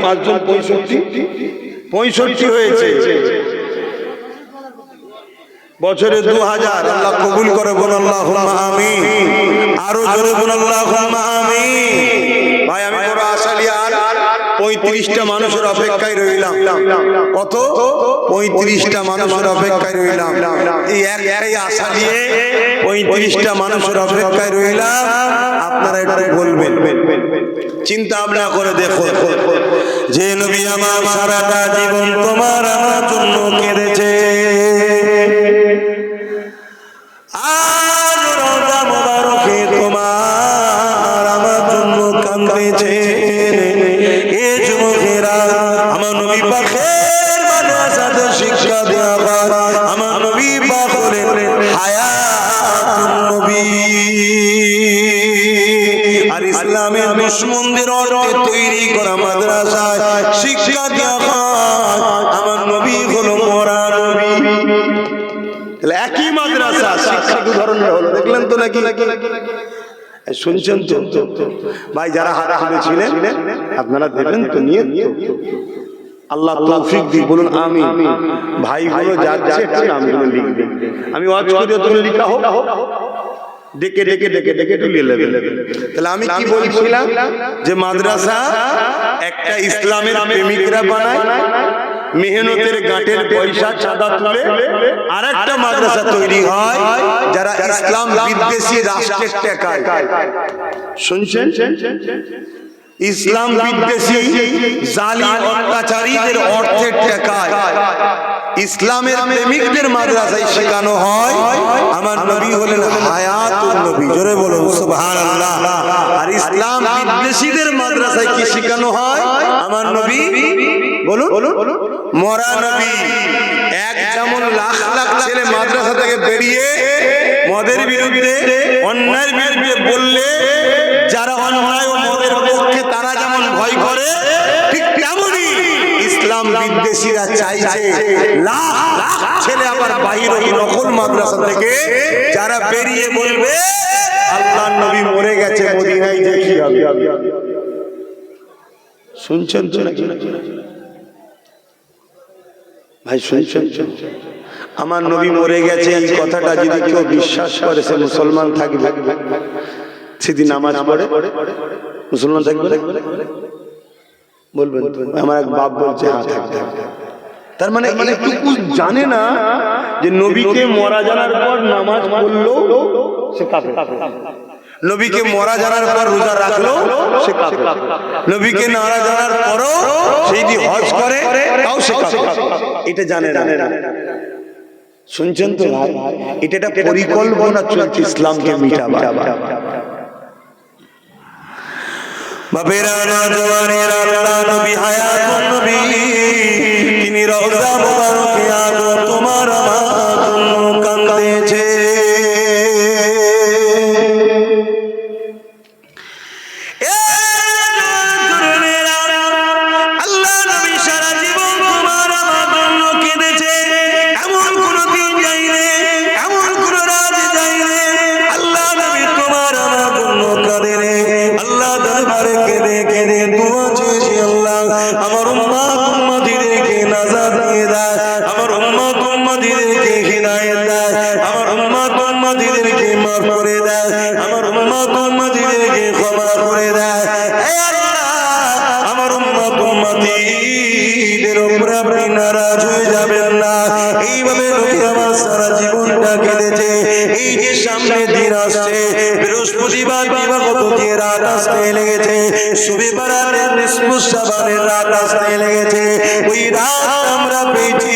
5 জন 65 হয়েছে। বছরে 2,000। আল্লাহ কবুল করে বলুন আল্লাহুম্মা আমিন। আরো জোরে বলুন আল্লাহুম্মা আমিন। ভাই আমি বড় আশালি, আর 35টা মানুষের অপেক্ষায় রইলাম। কত? 35টা মানুষের অপেক্ষায় রইলাম। এই একটাই আশা নিয়ে 35টা মানুষের অপেক্ষায় রইলাম। আপনারা এটা বলবেন, চিন্তা ভাবনা করে দেখো যে নবী আমার সারাটা জীবন তোমার আমার জন্য কেঁদেছে, আর রওজা মোবারকে তোমার আমার জন্য কাঁদতেছে। এ যুবকেরা, আমার নবী পাকের মাদ্রাসাতে শিক্ষা দেওয়া হয়। আমার নবী পাক হলেন হায়াতুন নবী। আর ইসলামের দুশমনদের অর্থে তৈরি করা মাদ্রাসায় শিক্ষা দেওয়া হয়। আমার নবী হলো মরা নবী। একই মাদ্রাসা, শিক্ষা 2 ধরনের হলো। দেখলেন তো নাকি? শুনছেন তো ভাই? যারা হারা ছিলেন আপনারা দেবেন তো, নিয়ে আল্লাহ তৌফিক দিক। বলুন আমিন। ভাইগুলো যাচ্ছে নামগুলো লিখবে। আমি ওয়াজ করে তুমি লিখা হোক, ডেকে ডেকে ডেকে ডেকে তুলে নেবে। তাহলে আমি কি বলছিলাম? যে মাদ্রাসা একটা ইসলামের প্রেমিকরা বানায়, মেহনতের গাঁটের পয়সা চাঁদা তুলে। আর একটা মাদ্রাসা তৈরি হয় যারা ইসলাম বিদ্বেষী রাষ্ট্রের টাকায়, শুনছেন? ইসলাম বিদ্বেষী জালিম অত্যাচারীদের অর্থের টাকায় ইসলামের প্রেমিকদের মাদ্রাসায় শেখানো হয় আমার নবী হলেন হায়াতুন নবী, জোরে বলুন সুবহানাল্লাহ। আর ইসলাম বিদ্বেষীদের মাদ্রাসায় কি শেখানো হয় আমার নবী বলুন মরা নবী। এক যেমন লাখ লাখ ছেলে মাদ্রাসা থেকে বেরিয়ে মদের বিরুদ্ধে অন্যায়ের বিরুদ্ধে বললে যারা অন্যায় ও মদের পক্ষে তারা যেমন ভয় করে, ঠিক তেমনই ইসলাম বিদ্বেষীরা চাইছে লাখ লাখ ছেলে আবার বাহির ওই নকল মাদ্রাসা থেকে যারা বেরিয়ে বলবে আল্লাহর নবী মরে গেছে মদিনায় যে কি হবে। শুনছেন তো নাকি ভাই? শুনছেন? আমার নবী মরে গেছে এই কথাটা যদি কেউ বিশ্বাস করে সে মুসলমান থাকবে? সেদিন নামাজ পড়ে মুসলমান থাকবে? বলবেন? আমার এক বাপ বলছে হ্যাঁ থাকবে। তার মানে এইটুকু জানে না যে নবীকে মরা জানার পর নামাজ পড়লো সে কাফের, নবীকে মরা জানার পর রোজা রাখলো সে কাফের, নবীকে মারা জানার পরও সেই যে হজ করে তাও সে কাফের। এটা জানে না। শুনছেন তো ভাই? এটা একটা পরিকল্পনা চলছে ইসলামকে মিটাবার। বাপেরা নওজওয়ানেরা আল্লাহ নবী হায়াতুন নবী, তিনি রওজা মুবারকে আলো তোমার আমার জন্য কাঁদতেছে। আল্লাহ নবী সারা জীবন তোমার আমার জন্য কেঁদেছে। এমন কোনো দিন যায়নি, এমন কোনো রাত যায়নি আল্লাহ নবী তোমার আমার জন্য কাঁদে রে। আল্লাহ দরবারে কেঁদে কেঁদে দোয়া চেয়েছে, আল্লাহ আমার উম্মত উম্মতিদেরকে নাজাত দিয়ে দাও, আমার উম্মত উম্মতিদেরকে হিদায়াত দাও, আমার উম্মত উম্মতিদেরকে মাফ করে দাও, আমার উম্মত উম্মতিদেরকে ক্ষমা করে দাও। হে আল্লাহ, আমার উম্মত উম্মতিদের উপরে আপনি নারাজ হয়ে যাবেন না। এইভাবে নবী আমার সারা জীবনটা কেঁদেছে। এই যে সামনে দিন আসছে, বৃহস্পতিবার দিবাগত যে রাত আসতে লেগেছে, শনিবারের নিসফু শাবানের রাত আসতে লেগেছে, ওই রাত আমরা পেয়েছি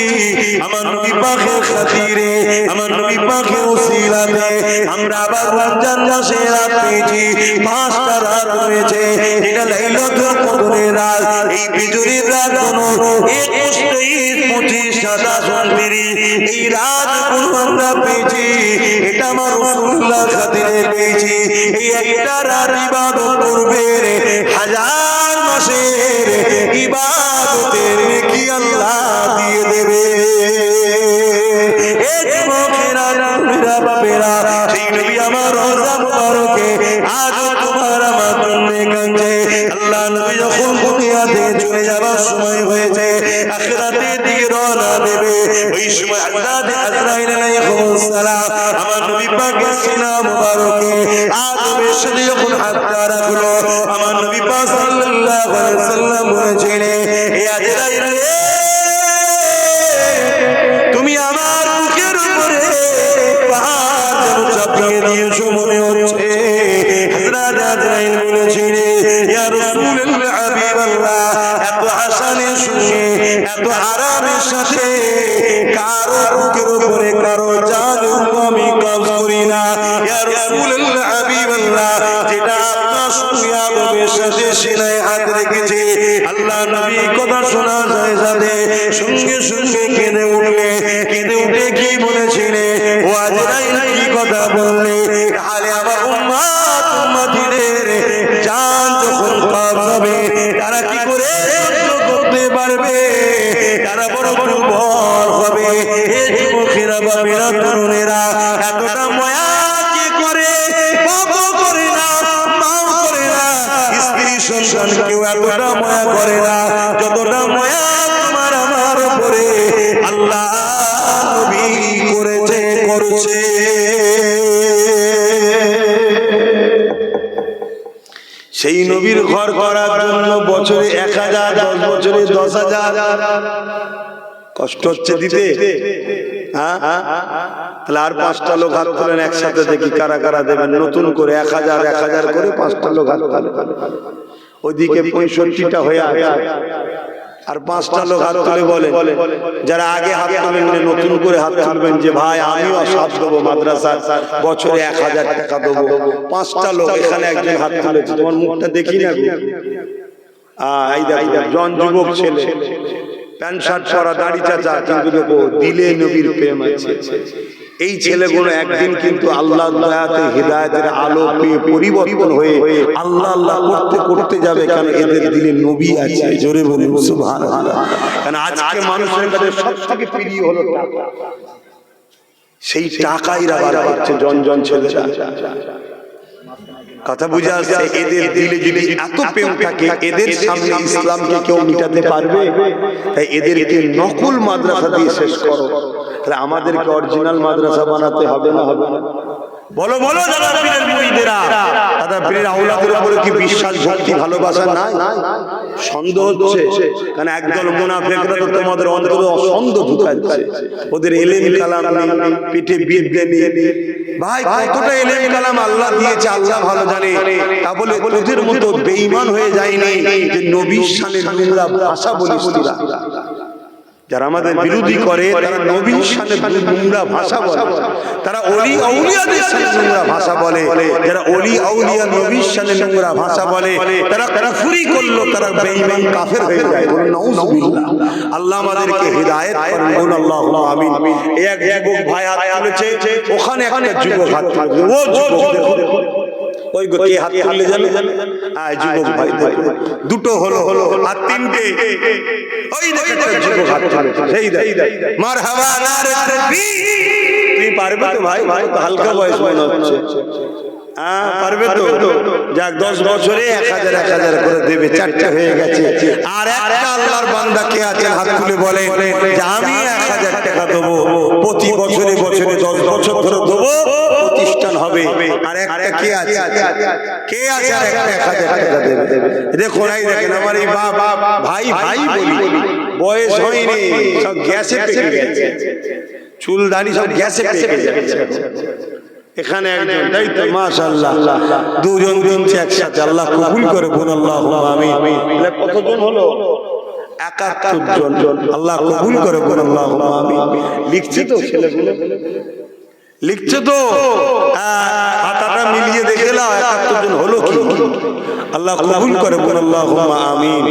আমার নবী পাকের খাতিরে, আমার নবী পাকের ওসিলাতে আমরা আবার রমজান মাসের রাত পেয়েছি। 5টা রাত রয়েছে, এটা লাইলাতুল কদরের রাত। এই বিজুরির রাত কোনো 21, 23, 25, 27, 29 এই রাতগুলো আমরা পেয়েছি। এটা আমার রাসূলুল্লাহ খাতিরে পেয়েছি। এই একটা রাত ইবাদত করবে 1000 মাসের ইবাদতের নেকি আল্লাহ দিয়ে দেবে। এই যুবকেরা মেরা বাপেরা, সেই নবী আমার রওজা মুবারকে আজ তোমার আমার জন্য কাঁদছে। আল্লাহ নবী যখন দুনিয়াতে চলে যাবার সময় হয়েছে, আখিরাতের দিকে রওনা দেবে, ওই সময় হযরত আজরাইল আলাইহিস সালাম আমার নবী পাকের সিনা মুবারকে আদমের সাথে যখন হাতটা রাখলো, আমার নবী পাক সাল্লাল্লাহু আলাইহি ওয়াসাল্লাম বলেছিলেন, হে আজরাইল রে, তুমি আমার বুকের উপরে পাহাড় যেন চাপিয়ে দিয়েছো মনে হচ্ছে। হযরত আজরাইল বলেছিলেন, ইয়া রাসূলুল্লাহ হাবিবাল্লাহ, এত হাসানের সঙ্গে এত আরামের সাথে কারো বুকের উপরে কারো জান আমি কবজ করি না। ইয়া রাসূলুল্লাহ হাবিবাল্লাহ, যেটা আপনার সঙ্গে আদমের সাথে সিনায় হাত রেখেছে, আল্লাহ নবী কথা শোনা যায় সাথে সঙ্গে সঙ্গে কেঁদে উঠলে, কেঁদে উঠে কি বলেছিলে, ও আজরাইল কি কথা বললে, তাহলে আমার উম্মত উম্মতিদের জান যখন কবজ হবে তারা কি করে সহ্য করতে পারবে, তারা বড় দুর্বল হবে। এই যুবকেরা বাপেরা তরুণেরা এতটা মায়া কি করে, বাবা করে না, মাও করে না, স্ত্রী সন্তান কেউ এতটা মায়া করে না যতটা মায়া তোমার আমার উপরে আল্লাহ নবী করেছে করছে। সেই নবীর ঘর করার জন্য বছরে 1000, 10 বছরে 10,000 কষ্ট হচ্ছে দিতে। হ্যাঁ, তাহলে আর 5টা লোক হাত তোলেন একসাথে, দেখি কারা কারা দেবেন। নতুন করে 1000 1000 করে 5টা লোক হাত তোলেন। ওইদিকে 65টা হয়ে আছে, আর 5টা লোক হাত তুলে বলে, যারা আগে হাত তুলেন নতুন করে হাত তুলবেন যে ভাই আমিও সাথ দেবো, মাদ্রাসা বছরে 1000 টাকা দেবো। 5টা লোক, এখানে একজন হাত তুলেছে, তোমার মুখটা দেখি না। এই দেখো জন যুবক ছেলে, প্যান্ট শার্ট পরা, দাড়ি চাচা, কিন্তু দেখো দিলে নবীর প্রেম আছে। এই ছেলেগুলো একদিন কিন্তু আল্লাহ দয়াতে হিদায়াতের আলো পেয়ে পরিবর্তন হয়ে আল্লাহ আল্লাহ করতে করতে যাবে, কারণ এদের দিলে নবী আছে। জোরে বলুন সুবহানাল্লাহ। কারণ আজকে মানুষের কাছে সবথেকে প্রিয় হলো টাকা, সেই টাকাই রাবার পাচ্ছে জন জন ছেলেরা। কথা বুঝে আসছে? এদের দিলে যদি এত প্রেম থাকে, এদের সামনে ইসলামকে কেউ মিটাতে পারবে? তাই এদেরকে নকল মাদ্রাসা দিয়ে শেষ করো। তাহলে আমাদেরকে অরিজিনাল মাদ্রাসা বানাতে হবে না? হবে না? বলো বলো দাদা পীরের মুরিদেরা, দাদা পীরের আওলাদের উপরে কি বিশ্বাস, ভক্তি, ভালোবাসা নাই? সন্দেহ হচ্ছে, কারণ একদল মুনাফিকরা তো তোমাদের অন্তরে অসন্দেহ ঢুকাচ্ছে। ওদের ইলম কালাম নেই, পিঠে বিদ্যে নেই। ভাই কতটা ইলম কালাম আল্লাহ দিয়েছে আল্লাহ ভালো জানে। তা বলে ওদের মতো বেঈমান হয়ে যায়নি যে নবীর শানে নোংরা ভাষা বলিস তোরা। যারা আমাদের বিরোধী করে তারা নবীর শানে নোংরা ভাষা বলে, তারা ওলি আউলিয়াদের শানে নোংরা ভাষা বলে। যারা ওলি আউলিয়া নবীর শানে নোংরা ভাষা বলে তারা কুফরি করলো, তারা বেঈমান কাফের হয়ে যায়। বলুন নাউযুবিল্লাহ। আল্লাহ আমাদেরকে হিদায়াত করুন, বলুন আল্লাহুম্মা আমিন। এক যুবক ভাই হাত তুলেছে, ওখানে একটা যুবক হাত তুলেছে, ও যুবক দেখো ওই গো কে হাত তুললে জানো? যুবক ভাই দুটো হলো আর 3টে, ওই দেখো যুবক হাত তুলেছে, সেই দেখ মারহাবা নারে তাকবীর। তুই পারবে তো ভাই? ভাই তো হালকা বয়স মনে হচ্ছে। পারবে তো? যাক 10 বছরে 1000 করে দেবে, 4টে হয়ে গেছে। আর একটা আল্লাহর বান্দা কে আছেন হাত তুলে বলে যে আমি 1000 টাকা দেবো, প্রতি বছরে বছরে 10 বছর ধরে দেবো, প্রতিষ্ঠান হবে। আর একটা কে আছে? কে আছে আর একটা 1000 টাকা দেবে? দেখুন এই দেখেন আমার এই ভাই ভাই বলি, বয়স হয়নি, সব গ্যাসে পেকে গেছে, চুল দাড়ি সব গ্যাসে পেকে যাচ্ছে। এখানে একজন, তাই তো মাশাআল্লাহ, দুজন দিনছে একসাথে, আল্লাহ কবুল করে, বলুন আল্লাহুম্মা আমিন। কতজন হলো? 71 জন, আল্লাহ কবুল করে, বলুন আল্লাহুম্মা আমিন। লিখছে তো ছেলেগুলো, লিখছে তো, হাতটা মিলিয়ে দেখে নাও 71 জন হলো কি? আল্লাহ কবুল করে, বলুন আল্লাহুম্মা আমিন।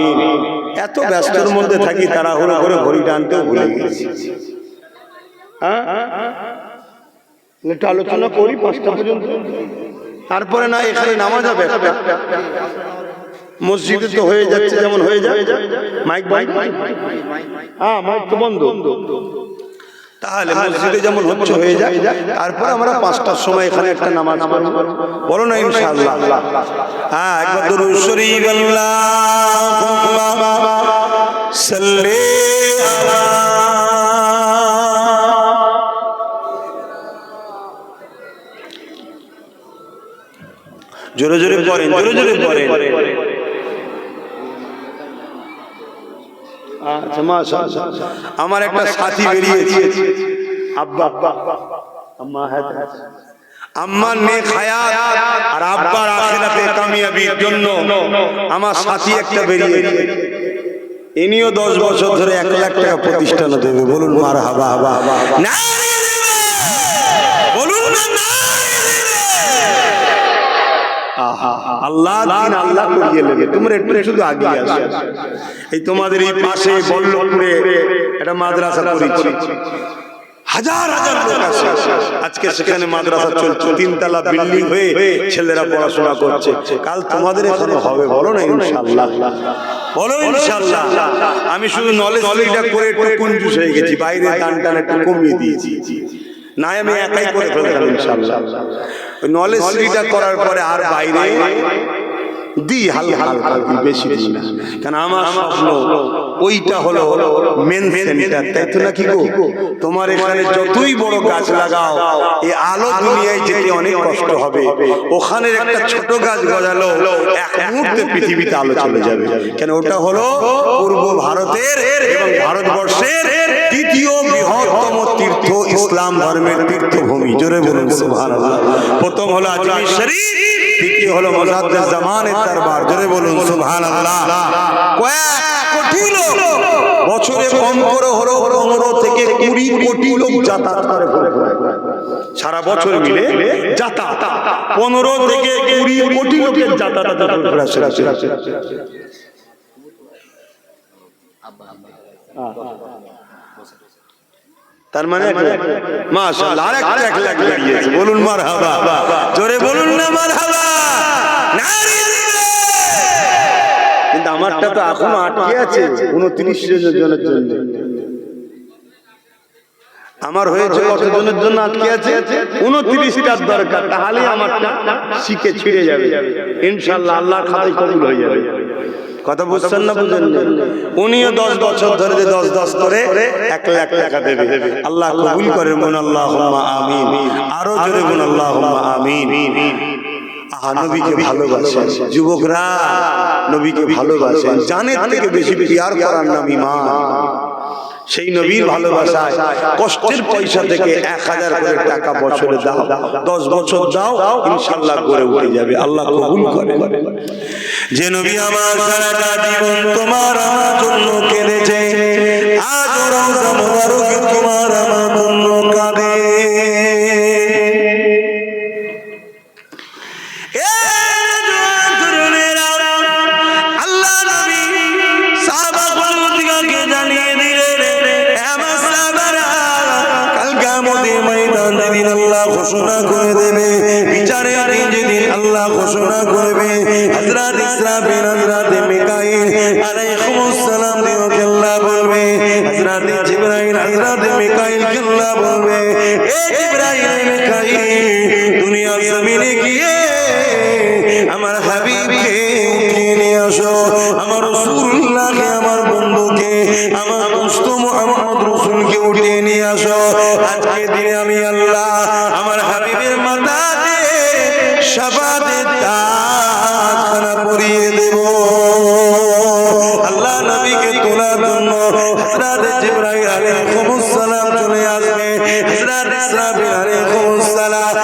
এত ব্যস্তর মধ্যে থাকি, তাড়াহুড়ো করে ঘড়ি টানতেও ভুলে গেছি। একটু আলোচনা করি 5টা পর্যন্ত, তারপরে না এখানে নামাজ হবে। মসজিদে তো হয়ে যাচ্ছে, যেমন হয়ে যায়। মাইক বন্ধ? মাইক তো বন্ধ। তাহলে মসজিদে যেমন হচ্ছে হয়ে যায়, তারপর আমরা 5টার সময় এখানে একটা নামাজ পড়ব, বলো না ইনশাআল্লাহ? একবার দুরূদ শরীফ আল্লাহুম্মা সাল্লি আলা। জোরে জোরে পড়েন, জোরে জোরে পড়েন। আচ্ছা মাশাআল্লাহ। আমার একটা সাথী বেরিয়েছে, আব্বা আম্মা হাত, আম্মার নেক হায়াত আর আব্বার আখিরাতে কামিয়াবির জন্য আমার সাথী একটা বেরিয়েছে। ইনিও 10 বছর ধরে 1 লাখ টাকা প্রতিষ্ঠান দেবে, বলুন মারহাবা। না বলুন না, আল্লাহ দিন আল্লাহ করিয়ে নেবে। তোমরা একটু শুধু আগে আসো। এই তোমাদের এই পাশে বল্লভপুরে একটা মাদ্রাসা করেছি, হাজার হাজার লোক আসে। আজকে সেখানে মাদ্রাসা চলছে, 3 তলা বিল্ডিং হয়ে ছেলেরা পড়াশোনা করছে। কাল তোমাদের এখানে হবে, বলো না ইনশাআল্লাহ? বলো ইনশাআল্লাহ। আমি শুধু নলেজটা করে একটু কনফিউজ হয়ে গেছি, বাইরে দান টান একটু কমিয়ে দিয়েছি, না আমি একাই করে ফেলতাম ইনশাআল্লাহ। ওই নলেজটা করার পরে আর বাইরে দিই হালকা হালকা, বেশি দিই না, কারণ আমার স্বপ্ন ওইটা হলো মেন সেন্টার, তাই তো নাকি গো? তোমার এখানে যতই বড় গাছ লাগাও, এই আলো দুনিয়ায় যেতে অনেক কষ্ট হবে। ওখানে একটা ছোট গাছ গজালো, এক মুহূর্তে পৃথিবীতে আলো চলে যাবে। কেন? ওটা হলো পূর্ব ভারতের এবং ভারতবর্ষের দ্বিতীয় বৃহত্তম তীর্থ, ইসলাম ধর্মের তীর্থভূমি। জোরে বলুন সুবহানাল্লাহ। প্রথম হলো আজমির শরীফ, দ্বিতীয় হলো মুজাদ্দিদ জামানের দরবার। জোরে বলুন সুবহানাল্লাহ। কয়েক কোটি লোক বছরে কম করে হলো 15 থেকে 20 কোটি লোক যাতায়াত করে সারা বছর মিলে যাতায়াত 15 থেকে 20 কোটি লোকের যাতায়াত তার মানে মাশাআল্লাহ আরেকটা 1 লাখ বেরিয়েছে বলুন মারহাবা জোরে বলুন না মারহাবা নারী কিন্তু আমারটা তো এখনো আটকে আছে 29 জনের জন্য আমার হয়েছে কতজনের জন্য আটকে আছে 29টার দরকার তাহলে আমারটা শিখে ছিড়ে যাবে ইনশাআল্লাহ আল্লাহর খাতায় কবুল হয়ে যাবে কথা বুঝছেন না বুঝেন উনিও 10 বছর ধরে 10 করে 1 লাখ টাকা দেবে আল্লাহ কবুল করেন বলুন আল্লাহুম্মা আমিন আরো জোরে বলুন আল্লাহুম্মা আমিন নবীকে ভালোবাসেন যুবকরা নবীকে ভালোবাসেন জানের থেকে বেশি প্রিয়ার করার নাম ঈমান সেই নবীর ভালোবাসায় কষ্টের পয়সা থেকে 1000 করে টাকা বছরে দাও 10 বছর দাও ইনশাআল্লাহ করে উঠে যাবে আল্লাহ কবুল করেন যে নবী আমার সারাটা জীবন তোমার আমার জন্য কেঁদেছে আজ রওজা মুবারকে তোমার আমার জন্য কাঁদে আল্লাহ নবী সাহাবাগণকে জানিয়ে দিলেন আমার সাহাবারা কাল কিয়ামতের ময়দান যেদিন আল্লাহ ঘোষণা করে দেবে বিচারের দিন যেদিন আল্লাহ ঘোষণা করবে হযরত ইসরাফিল হযরত মিকাইল আলাইহিমুস সালাম দিওকে আল্লাহ বলবে হযরত জিবরাইল হযরত মিকাইল কে আল্লাহ বলবে এ জিবরাইল মিকাইল দুনিয়ার জমিনে গিয়ে আমার হাবিবকে উঠিয়ে নিয়ে আসো আমার রাসূলুল্লাহকে আমার বন্ধুকে আমার দোস্ত মুহাম্মদ রাসূলকে উঠিয়ে নিয়ে আসো আজকে দিনে আমি আল্লাহ আমার হাবিবের মাথাতে শাফাতের তাজখানা পরিয়ে দেব আল্লাহ নবীকে তোলার জন্য হযরত জিবরাইল আলাইহিস সালাম চলে আসবে হযরত ইসরাফিল আলাইহিস সালাম